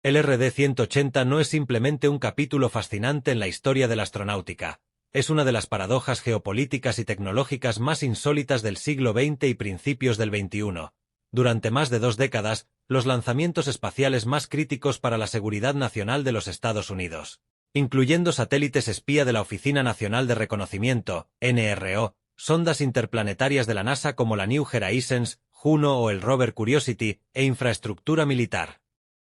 El RD-180 no es simplemente un capítulo fascinante en la historia de la astronáutica. Es una de las paradojas geopolíticas y tecnológicas más insólitas del siglo XX y principios del XXI. Durante más de 2 décadas, los lanzamientos espaciales más críticos para la seguridad nacional de los Estados Unidos, incluyendo satélites espía de la Oficina Nacional de Reconocimiento, NRO, sondas interplanetarias de la NASA como la New Horizons, Juno o el rover Curiosity, e infraestructura militar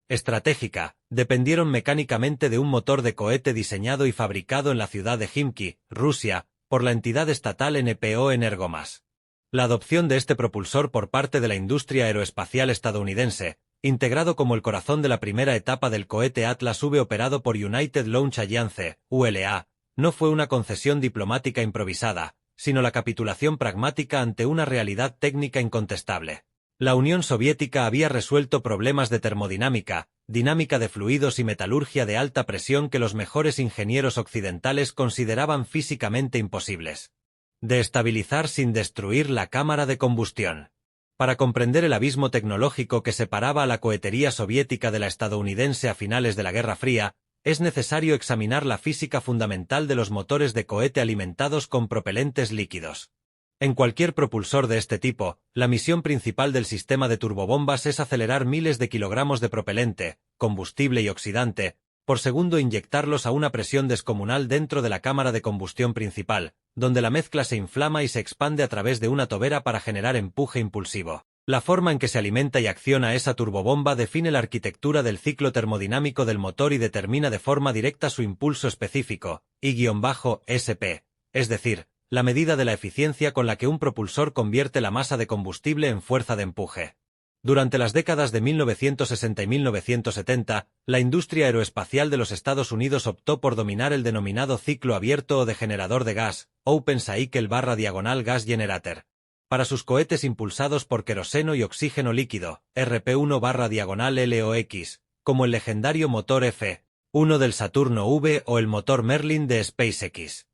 estratégica, dependieron mecánicamente de un motor de cohete diseñado y fabricado en la ciudad de Khimki, Rusia, por la entidad estatal NPO Energomas. La adopción de este propulsor por parte de la industria aeroespacial estadounidense, integrado como el corazón de la primera etapa del cohete Atlas V operado por United Launch Alliance, ULA, no fue una concesión diplomática improvisada, sino la capitulación pragmática ante una realidad técnica incontestable. La Unión Soviética había resuelto problemas de termodinámica, dinámica de fluidos y metalurgia de alta presión que los mejores ingenieros occidentales consideraban físicamente imposibles de estabilizar sin destruir la cámara de combustión. Para comprender el abismo tecnológico que separaba a la cohetería soviética de la estadounidense a finales de la Guerra Fría, es necesario examinar la física fundamental de los motores de cohete alimentados con propelentes líquidos. En cualquier propulsor de este tipo, la misión principal del sistema de turbobombas es acelerar miles de kilogramos de propelente, combustible y oxidante, por segundo e inyectarlos a una presión descomunal dentro de la cámara de combustión principal, donde la mezcla se inflama y se expande a través de una tobera para generar empuje impulsivo. La forma en que se alimenta y acciona esa turbobomba define la arquitectura del ciclo termodinámico del motor y determina de forma directa su impulso específico, I-SP, es decir, la medida de la eficiencia con la que un propulsor convierte la masa de combustible en fuerza de empuje. Durante las décadas de 1960 y 1970, la industria aeroespacial de los Estados Unidos optó por dominar el denominado ciclo abierto o de generador de gas, Open Cycle/Gas Generator, para sus cohetes impulsados por queroseno y oxígeno líquido, RP1/LOX, como el legendario motor F-1 del Saturno V o el motor Merlin de SpaceX.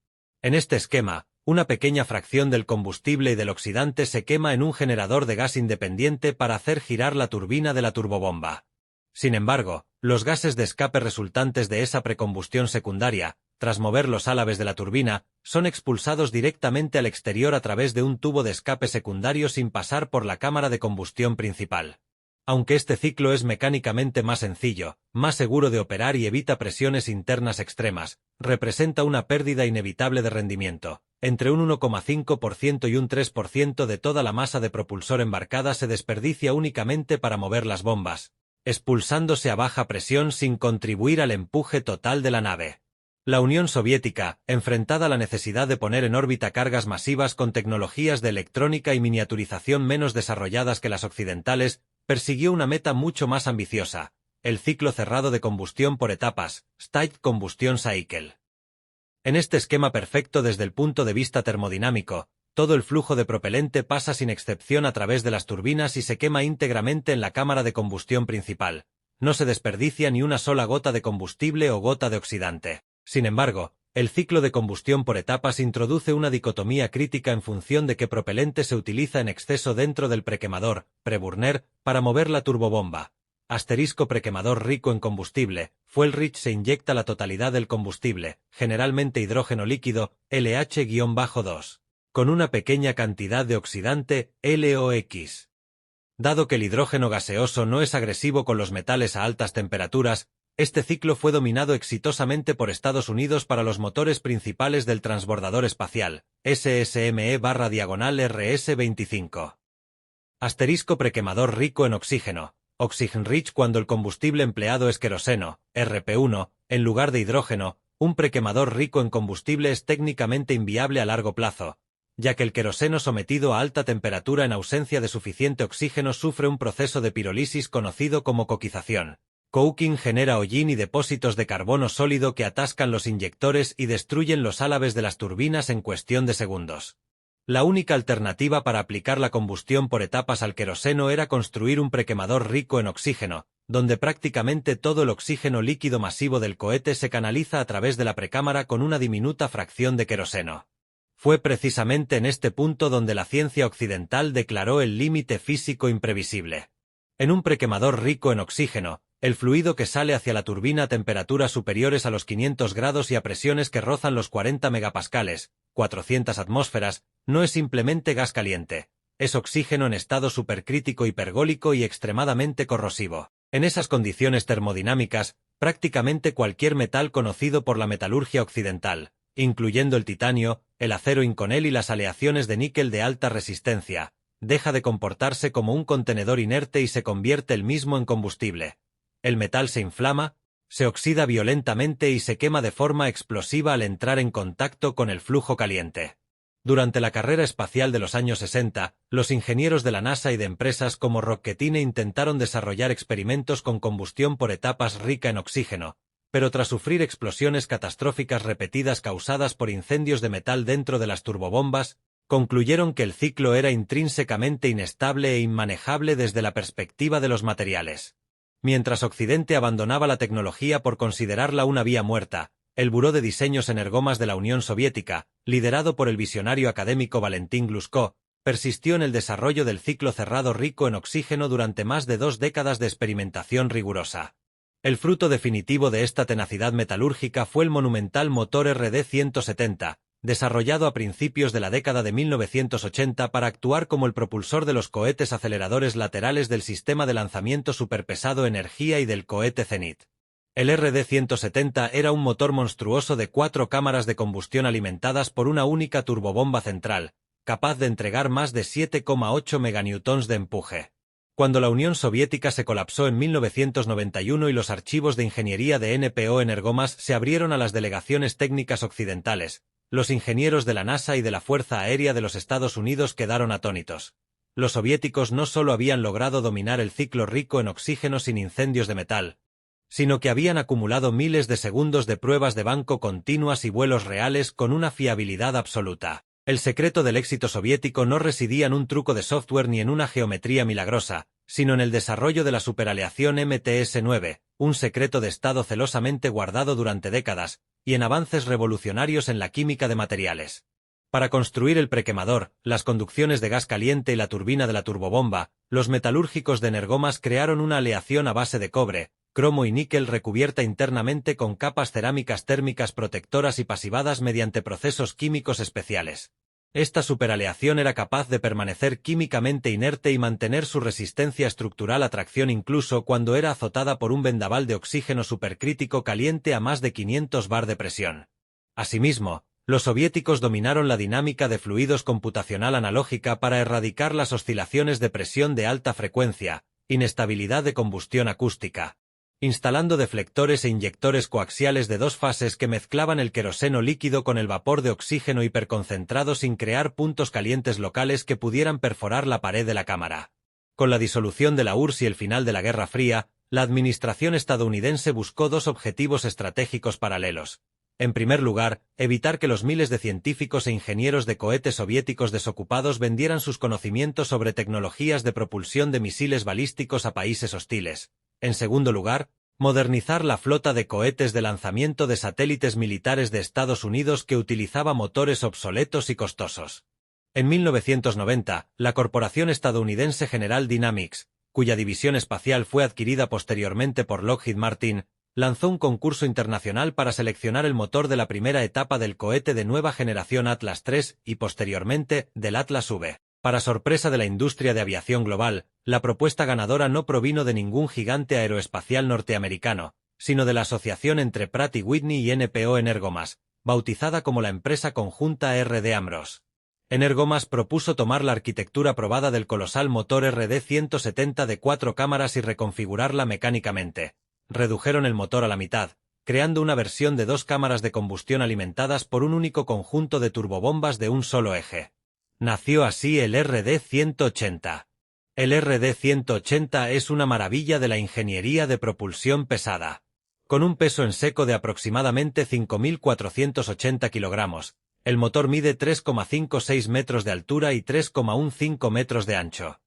En este esquema, una pequeña fracción del combustible y del oxidante se quema en un generador de gas independiente para hacer girar la turbina de la turbobomba. Sin embargo, los gases de escape resultantes de esa precombustión secundaria, tras mover los álabes de la turbina, son expulsados directamente al exterior a través de un tubo de escape secundario sin pasar por la cámara de combustión principal. Aunque este ciclo es mecánicamente más sencillo, más seguro de operar y evita presiones internas extremas, representa una pérdida inevitable de rendimiento. Entre un 1,5% y un 3% de toda la masa de propulsor embarcada se desperdicia únicamente para mover las bombas, expulsándose a baja presión sin contribuir al empuje total de la nave. La Unión Soviética, enfrentada a la necesidad de poner en órbita cargas masivas con tecnologías de electrónica y miniaturización menos desarrolladas que las occidentales, persiguió una meta mucho más ambiciosa: el ciclo cerrado de combustión por etapas, Staged Combustion Cycle. En este esquema perfecto desde el punto de vista termodinámico, todo el flujo de propelente pasa sin excepción a través de las turbinas y se quema íntegramente en la cámara de combustión principal. No se desperdicia ni una sola gota de combustible o gota de oxidante. Sin embargo, el ciclo de combustión por etapas introduce una dicotomía crítica en función de qué propelente se utiliza en exceso dentro del prequemador, preburner, para mover la turbobomba. Prequemador rico en combustible, fuel rich se inyecta la totalidad del combustible, generalmente hidrógeno líquido, LH-2, con una pequeña cantidad de oxidante, LOX. Dado que el hidrógeno gaseoso no es agresivo con los metales a altas temperaturas, este ciclo fue dominado exitosamente por Estados Unidos para los motores principales del transbordador espacial, SSME/RS-25. Prequemador rico en oxígeno, Oxygen Rich cuando el combustible empleado es queroseno, RP1, en lugar de hidrógeno. Un prequemador rico en combustible es técnicamente inviable a largo plazo, ya que el queroseno sometido a alta temperatura en ausencia de suficiente oxígeno sufre un proceso de pirólisis conocido como coquización. Coking genera hollín y depósitos de carbono sólido que atascan los inyectores y destruyen los álabes de las turbinas en cuestión de segundos. La única alternativa para aplicar la combustión por etapas al queroseno era construir un prequemador rico en oxígeno, donde prácticamente todo el oxígeno líquido masivo del cohete se canaliza a través de la precámara con una diminuta fracción de queroseno. Fue precisamente en este punto donde la ciencia occidental declaró el límite físico imprevisible. En un prequemador rico en oxígeno, El fluido que sale hacia la turbina a temperaturas superiores a los 500 grados y a presiones que rozan los 40 megapascales, 400 atmósferas, no es simplemente gas caliente. Es oxígeno en estado supercrítico hipergólico y extremadamente corrosivo. En esas condiciones termodinámicas, prácticamente cualquier metal conocido por la metalurgia occidental, incluyendo el titanio, el acero inconel y las aleaciones de níquel de alta resistencia, deja de comportarse como un contenedor inerte y se convierte él mismo en combustible. El metal se inflama, se oxida violentamente y se quema de forma explosiva al entrar en contacto con el flujo caliente. Durante la carrera espacial de los años 60, los ingenieros de la NASA y de empresas como Rocketdyne intentaron desarrollar experimentos con combustión por etapas rica en oxígeno, pero tras sufrir explosiones catastróficas repetidas causadas por incendios de metal dentro de las turbobombas, concluyeron que el ciclo era intrínsecamente inestable e inmanejable desde la perspectiva de los materiales. Mientras Occidente abandonaba la tecnología por considerarla una vía muerta, el Buró de Diseños Energomas de la Unión Soviética, liderado por el visionario académico Valentín Glushko, persistió en el desarrollo del ciclo cerrado rico en oxígeno durante más de 2 décadas de experimentación rigurosa. El fruto definitivo de esta tenacidad metalúrgica fue el monumental motor RD-170, desarrollado a principios de la década de 1980 para actuar como el propulsor de los cohetes aceleradores laterales del sistema de lanzamiento superpesado Energía y del cohete Zenit. El RD-170 era un motor monstruoso de 4 cámaras de combustión alimentadas por una única turbobomba central, capaz de entregar más de 7,8 meganewtons de empuje. Cuando la Unión Soviética se colapsó en 1991 y los archivos de ingeniería de NPO Energomas se abrieron a las delegaciones técnicas occidentales, los ingenieros de la NASA y de la Fuerza Aérea de los Estados Unidos quedaron atónitos. Los soviéticos no solo habían logrado dominar el ciclo rico en oxígeno sin incendios de metal, sino que habían acumulado miles de segundos de pruebas de banco continuas y vuelos reales con una fiabilidad absoluta. El secreto del éxito soviético no residía en un truco de software ni en una geometría milagrosa, sino en el desarrollo de la superaleación MTS-9, un secreto de estado celosamente guardado durante décadas, y en avances revolucionarios en la química de materiales. Para construir el prequemador, las conducciones de gas caliente y la turbina de la turbobomba, los metalúrgicos de Energomas crearon una aleación a base de cobre, cromo y níquel recubierta internamente con capas cerámicas térmicas protectoras y pasivadas mediante procesos químicos especiales. Esta superaleación era capaz de permanecer químicamente inerte y mantener su resistencia estructural a tracción incluso cuando era azotada por un vendaval de oxígeno supercrítico caliente a más de 500 bar de presión. Asimismo, los soviéticos dominaron la dinámica de fluidos computacional analógica para erradicar las oscilaciones de presión de alta frecuencia, inestabilidad de combustión acústica, instalando deflectores e inyectores coaxiales de 2 fases que mezclaban el queroseno líquido con el vapor de oxígeno hiperconcentrado sin crear puntos calientes locales que pudieran perforar la pared de la cámara. Con la disolución de la URSS y el final de la Guerra Fría, la administración estadounidense buscó 2 objetivos estratégicos paralelos. En primer lugar, evitar que los miles de científicos e ingenieros de cohetes soviéticos desocupados vendieran sus conocimientos sobre tecnologías de propulsión de misiles balísticos a países hostiles. En segundo lugar, modernizar la flota de cohetes de lanzamiento de satélites militares de Estados Unidos que utilizaba motores obsoletos y costosos. En 1990, la corporación estadounidense General Dynamics, cuya división espacial fue adquirida posteriormente por Lockheed Martin, lanzó un concurso internacional para seleccionar el motor de la primera etapa del cohete de nueva generación Atlas III y posteriormente del Atlas V. Para sorpresa de la industria de aviación global, la propuesta ganadora no provino de ningún gigante aeroespacial norteamericano, sino de la asociación entre Pratt & Whitney y NPO Energomas, bautizada como la empresa conjunta RD Ambrose. Energomas propuso tomar la arquitectura probada del colosal motor RD-170 de 4 cámaras y reconfigurarla mecánicamente. Redujeron el motor a la mitad, creando una versión de 2 cámaras de combustión alimentadas por un único conjunto de turbobombas de un solo eje. Nació así el RD-180. El RD-180 es una maravilla de la ingeniería de propulsión pesada. Con un peso en seco de aproximadamente 5.480 kilogramos, el motor mide 3,56 metros de altura y 3,15 metros de ancho.